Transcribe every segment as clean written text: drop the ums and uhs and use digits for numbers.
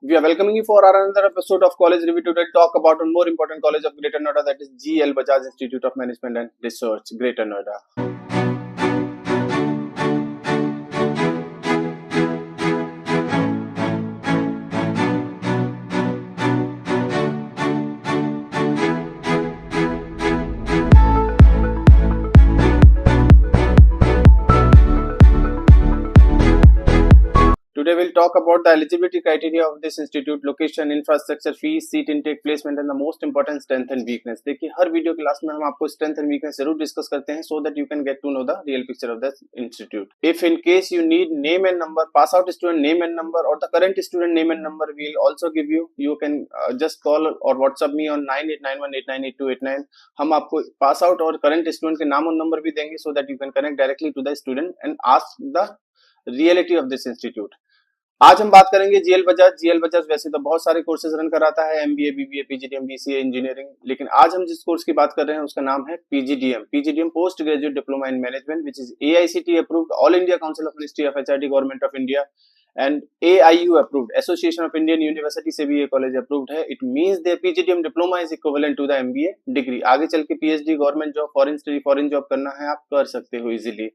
We are welcoming you for our another episode of College Review. Today talk about one more important college of Greater Noida, that is GL Bajaj Institute of Management and Research, Greater Noida. Today we'll talk about the eligibility criteria of this institute, location, infrastructure, fees, seat intake, placement and the most important strength and weakness. देखिए हर video class में हम आपको strength and weakness जरूर discuss करते हैं so that you can get to know the real picture of the institute. If in case you need name and number, pass out student name and number or the current student name and number, we'll also give you. You can just call or WhatsApp me on 9891898289. हम आपको pass out और current student के नाम और number भी देंगे so that you can connect directly to the student and ask the reality of this institute. आज हम बात करेंगे जीएल बजाज। जीएल बजाज वैसे तो बहुत सारे कोर्सेज रन कराता है, MBA, BBA, PGDM, BCA, engineering, लेकिन आज हम जिस कोर्स की बात कर रहे हैं उसका नाम है PGDM, PGDM post graduate diploma in management, which is AICTE approved, all India council of ministry of HRD, government of India and AIU approved, association of Indian university से भी ये कॉलेज अप्रूव्ड है। It means the PGDM diploma is equivalent to the MBA degree. आगे चल के PhD, government job, foreign job करना है आप कर सकते हो इजीली।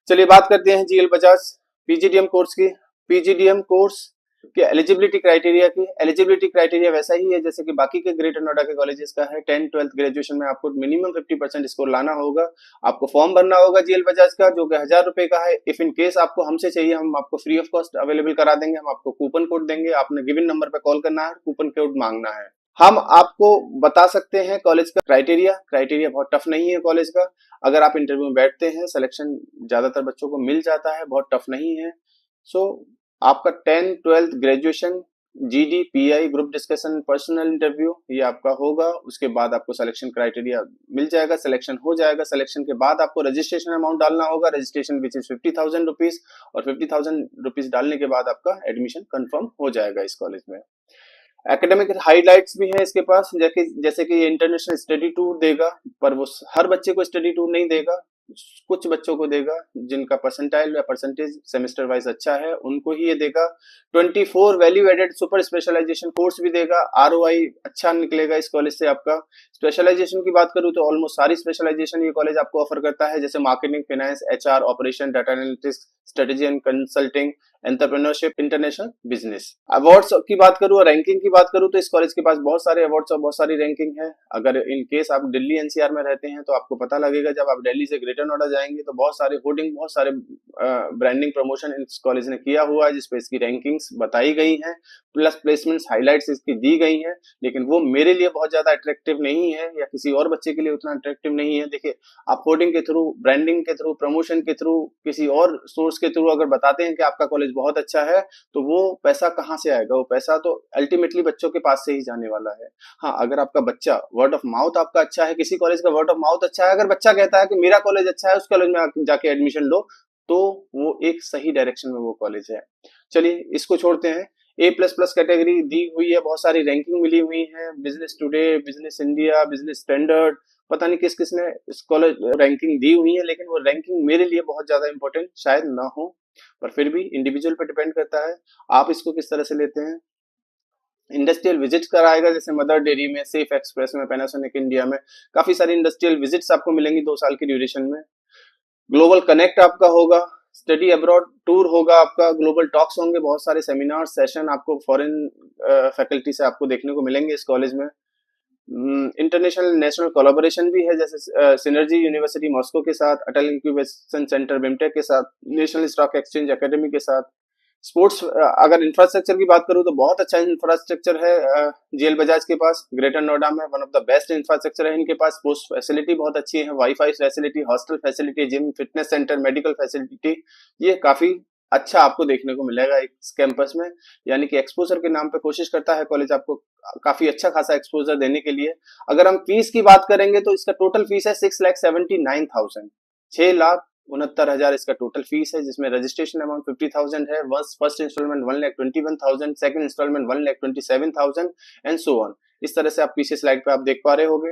चलिए बात करते हैं जीएल बजाज पीजीडीएम कोर्स की। पीजीडीएम कोर्स के एलिजिबिलिटी क्राइटेरिया की, एलिजिबिलिटी क्राइटेरिया वैसा ही है जैसे कि बाकी के ग्रेटर नोएडा के कॉलेजेस का है। 10th 12th ग्रेजुएशन में आपको मिनिमम 50% स्कोर लाना होगा। आपको फॉर्म भरना होगा जीएल बजाज का, जो कि 1000 रुपए का है। इफ इन केस आपको हमसे चाहिए, हम आपको फ्री ऑफ कॉस्ट अवेलेबल करा देंगे। हम आपको कूपन कोड देंगे, आपने गिवन नंबर पे कॉल करना है, कूपन कोड मांगना है। हम आपको बता सकते हैं कॉलेज का क्राइटेरिया बहुत टफ नहीं है कॉलेज का। अगर आप इंटरव्यू में बैठते हैं, सिलेक्शन ज्यादातर बच्चों को मिल जाता है, बहुत टफ नहीं है। सो आपका 10th 12th graduation, GD, pi, group discussion, personal interview ये आपका होगा। उसके बाद आपको सिलेक्शन क्राइटेरिया मिल जाएगा, सिलेक्शन हो जाएगा। सिलेक्शन के बाद आपको रजिस्ट्रेशन अमाउंट डालना होगा, रजिस्ट्रेशन विच इज 50,000 रुपीज, और 50,000 रुपीज डालने के बाद आपका एडमिशन कंफर्म हो जाएगा इस कॉलेज में। एकेडमिक हाइलाइट्स भी है इसके पास, जैसे कि इंटरनेशनल स्टडी टूर देगा, पर वो हर बच्चे को स्टडी टूर नहीं देगा, कुछ बच्चों को देगा जिनका परसेंटाइल या परसेंटेज सेमेस्टर वाइज अच्छा है, उनको ही ये देगा। 24 value added super specialisation course भी देगा। आरओआई अच्छा निकलेगा इस कॉलेज से आपका। स्पेशलाइजेशन की बात करूं तो ऑलमोस्ट सारी स्पेशलाइजेशन ये कॉलेज आपको ऑफर करता है, जैसे marketing, finance, HR, operation, data analytics, strategy and consulting, entrepreneurship, international business. Awards की बात करूं और रैंकिंग की बात करूं तो इस कॉलेज के पास बहुत सारे अवार्ड्स और बहुत सारी रैंकिंग है। अगर इन केस आप दिल्ली एनसीआर में रहते हैं तो आपको पता लगेगा, जब आप दिल्ली से ग्रेटर नोएडा जाएंगे तो बहुत सारे होर्डिंग, बहुत सारे ब्रांडिंग प्रमोशन इस कॉलेज ने किया हुआ है, जिसपे इसकी रैंकिंग्स बताई गई हैं, प्लस प्लेसमेंट्स हाइलाइट्स इसकी दी गई हैं। लेकिन वो मेरे लिए बहुत ज्यादा अट्रैक्टिव नहीं है, या किसी और बच्चे के लिए उतना अट्रैक्टिव नहीं है। देखिए, आप होर्डिंग के थ्रू, ब्रांडिंग के थ्रू, प्रमोशन के थ्रू, किसी और सोर्स के थ्रू अगर बताते हैं कि आपका कॉलेज बहुत अच्छा है, तो वो पैसा कहाँ से आएगा? वो पैसा तो अल्टीमेटली बच्चों के पास से ही जाने वाला है। हाँ, अगर आपका बच्चा, वर्ड ऑफ माउथ आपका अच्छा है, किसी कॉलेज का वर्ड ऑफ माउथ अच्छा है, अगर बच्चा कहता है कि मेरा कॉलेज अच्छा है, उस कॉलेज में जाके एडमिशन लो, तो वो एक सही डायरेक्शन में वो कॉलेज है। चलिए इसको छोड़ते हैं। A++ कैटेगरी दी हुई है, बहुत सारी रैंकिंग मिली हुई है, business today, business India, business standard, पता नहीं किस किसने इस कॉलेज रैंकिंग दी हुई है, लेकिन वो रैंकिंग मेरे लिए बहुत ज्यादा इंपॉर्टेंट शायद ना हो, पर फिर भी इंडिविजुअल पे डिपेंड करता है आप इसको किस तरह से लेते हैं। इंडस्ट्रियल विजिट्स कराएगा, जैसे मदर डेयरी में, सेफ एक्सप्रेस में, पैनासोनिक इंडिया में, काफी सारी इंडस्ट्रियल विजिट्स आपको मिलेंगी 2 साल की ड्यूरेशन में। ग्लोबल कनेक्ट आपका होगा, स्टडी अब्रॉड टूर होगा आपका, ग्लोबल टॉक्स होंगे, बहुत सारे सेमिनार सेशन आपको फॉरेन फैकल्टी से आपको देखने को मिलेंगे इस कॉलेज में। इंटरनेशनल नेशनल कोलैबोरेशन भी है, जैसे सिनर्जी यूनिवर्सिटी मॉस्को के साथ, अटल इंक्यूबेशन सेंटर बिमटेक के साथ, नेशनल स्टॉक एक्सचेंज एकेडमी के साथ। स्पोर्ट्स, अगर इंफ्रास्ट्रक्चर की बात करूं तो बहुत अच्छा इंफ्रास्ट्रक्चर है जीएल बजाज के पास। ग्रेटर नोएडा में one of the best infrastructure है इनके पास। स्पोर्ट्स फैसिलिटी बहुत अच्छी है, wifi facility, hostel facility, gym, fitness centre, medical facility, ये काफी अच्छा आपको देखने को मिलेगा इस कैंपस में। यानी कि एक्सपोजर के नाम पे कोशिश करता है कॉलेज आपको काफी अच्छा खासा एक्सपोजर देने के लिए। अगर हम फीस की बात करेंगे तो इसका टोटल फीस है 6,79,000, 6,69,000 इसका टोटल फीस है, जिसमें रजिस्ट्रेशन अमाउंट 50,000 है, first instalment 1,21,000, second instalment 1,27,000 and so on. इस तरह से आप पीछे स्लाइड पे आप देख पा रहे होंगे।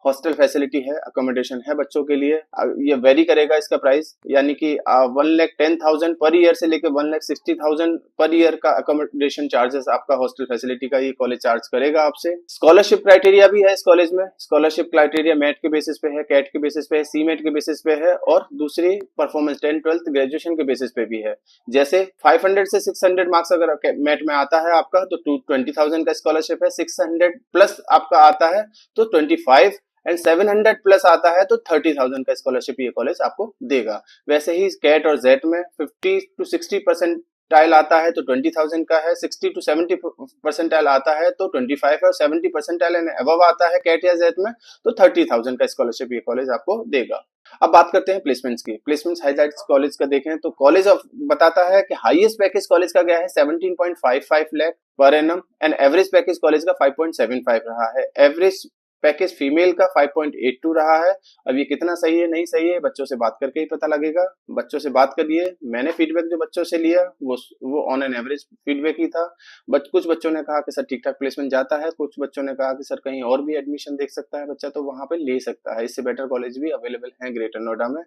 हॉस्टल फैसिलिटी है, अकोमोडेशन है बच्चों के लिए। ये वेरी करेगा इसका प्राइस, यानी कि 1,10,000 पर ईयर से लेकर 1,60,000 पर ईयर का अकोमोडेशन चार्जेस आपका हॉस्टल फैसिलिटी का ये कॉलेज चार्ज करेगा आपसे। स्कॉलरशिप क्राइटेरिया भी है इस कॉलेज में। स्कॉलरशिप क्राइटेरिया मेट के बेसिस पे है, कैट के बेसिस पे है, सी मेट के बेसिस पे है और दूसरी परफॉर्मेंस 10, 12th ग्रेजुएशन के बेसिस पे भी है। जैसे 500 से 600 मार्क्स अगर मेट में आता है आपका तो 20,000 का स्कॉलरशिप है, 600 प्लस आपका आता है तो 25 एंड 700 प्लस आता है तो 30,000 का स्कॉलरशिप ये कॉलेज आपको देगा। वैसे ही कैट और जेट में 50 to 60% टाइल आता है तो 20,000 का है, 60 to 70 परसेंटाइल आता है तो 25 और 70 परसेंटाइल एंड अबव आता है कैट या जेट में तो 30,000 का स्कॉलरशिप ये कॉलेज आपको देगा। अब बात करते हैं प्लेसमेंट्स की। प्लेसमेंट्स हाइलाइट्स कॉलेज का देखें तो कॉलेज ऑफ बताता है कि हाईएस्ट पैकेज कॉलेज का गया है 17.55 lakh per annum and average package college का 5.75 रहा है। एवरेज पैकेज फीमेल का 5.82 रहा है। अब ये कितना सही है नहीं सही है बच्चों से बात करके ही पता लगेगा। बच्चों से बात करिए। मैंने फीडबैक जो बच्चों से लिया वो ऑन एन एवरेज फीडबैक ही था। कुछ बच्चों ने कहा कि सर ठीक ठाक प्लेसमेंट जाता है, कुछ बच्चों ने कहा कि सर कहीं और भी एडमिशन देख सकता है बच्चा तो वहां पे ले सकता है। इससे बेटर कॉलेज भी अवेलेबल है ग्रेटर नोएडा में।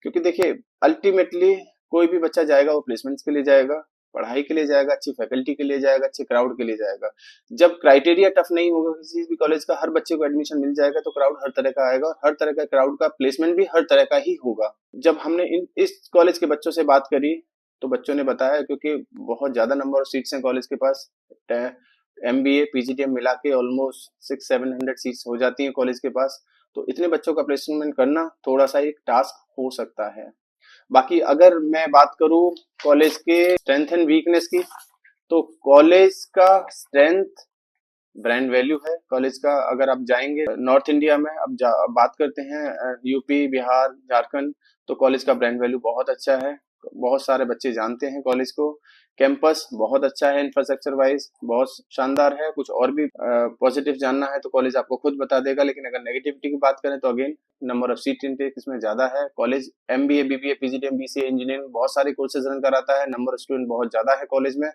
क्योंकि देखिए अल्टीमेटली कोई भी बच्चा जाएगा वो प्लेसमेंट्स के लिए जाएगा, पढ़ाई के लिए जाएगा, अच्छी फैकल्टी के लिए जाएगा, अच्छे क्राउड के लिए जाएगा। जब क्राइटेरिया टफ नहीं होगा किसी भी कॉलेज का, हर बच्चे को एडमिशन मिल जाएगा तो क्राउड हर तरह का आएगा और हर तरह का क्राउड का प्लेसमेंट भी हर तरह का ही होगा। जब हमने इस कॉलेज के बच्चों से बात करी तो बच्चों ने बताया क्योंकि बहुत ज्यादा नंबर ऑफ सीट्स हैं कॉलेज के पास, MBA PGDM मिला के ऑलमोस्ट 600-700 सीट्स हो जाती हैं कॉलेज के पास, तो इतने बच्चों का प्लेसमेंट करना थोड़ा सा एक टास्क हो सकता है। बाकी अगर मैं बात करूं कॉलेज के स्ट्रेंथ एंड वीकनेस की तो कॉलेज का स्ट्रेंथ ब्रांड वैल्यू है कॉलेज का। अगर आप जाएंगे नॉर्थ इंडिया में, अब बात करते हैं यूपी, बिहार, झारखंड, तो कॉलेज का ब्रांड वैल्यू बहुत अच्छा है। बहुत सारे बच्चे जानते हैं कॉलेज को। कैंपस बहुत अच्छा है, इंफ्रास्ट्रक्चर वाइज बहुत शानदार है। कुछ और भी पॉजिटिव जानना है तो कॉलेज आपको खुद बता देगा। लेकिन अगर नेगेटिविटी की बात करें तो again number of seat intake इसमें ज्यादा है। College MBA BBA PGDM BCA engineering बहुत सारे कोर्सेज रन कराता है। नंबर ऑफ स्टूडेंट बहुत ज्यादा है कॉलेज में।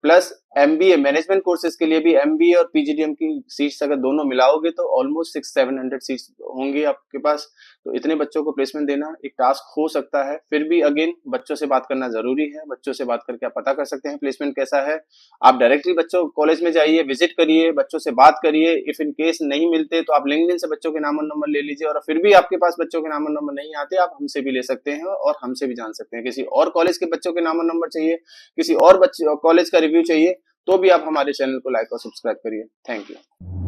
प्लस MBA मैनेजमेंट कोर्सेज के लिए भी MBA और PGDM की सीट्स अगर दोनों मिलाओगे तो ऑलमोस्ट 600-700 सीट्स होंगी आपके पास। तो इतने बच्चों को प्लेसमेंट देना एक टास्क हो सकता है। फिर भी अगेन बच्चों से बात करना जरूरी है। बच्चों से बात करके आप पता कर सकते हैं प्लेसमेंट कैसा है। आप डायरेक्टली बच्चों कॉलेज में जाइए, विजिट करिए, बच्चों से बात करिए। इफ इन केस नहीं मिलते तो आप लिंक्डइन से बच्चों के नाम और नंबर ले लीजिए और फिर भी आपके पास बच्चों के नाम और नंबर नहीं आते आप हमसे भी ले सकते हैं और हमसे भी जान सकते हैं। किसी और कॉलेज के बच्चों के नाम और नंबर चाहिए, किसी और बच्चे कॉलेज का रिव्यू चाहिए तो भी आप हमारे चैनल को लाइक और सब्सक्राइब करिए। Thank you.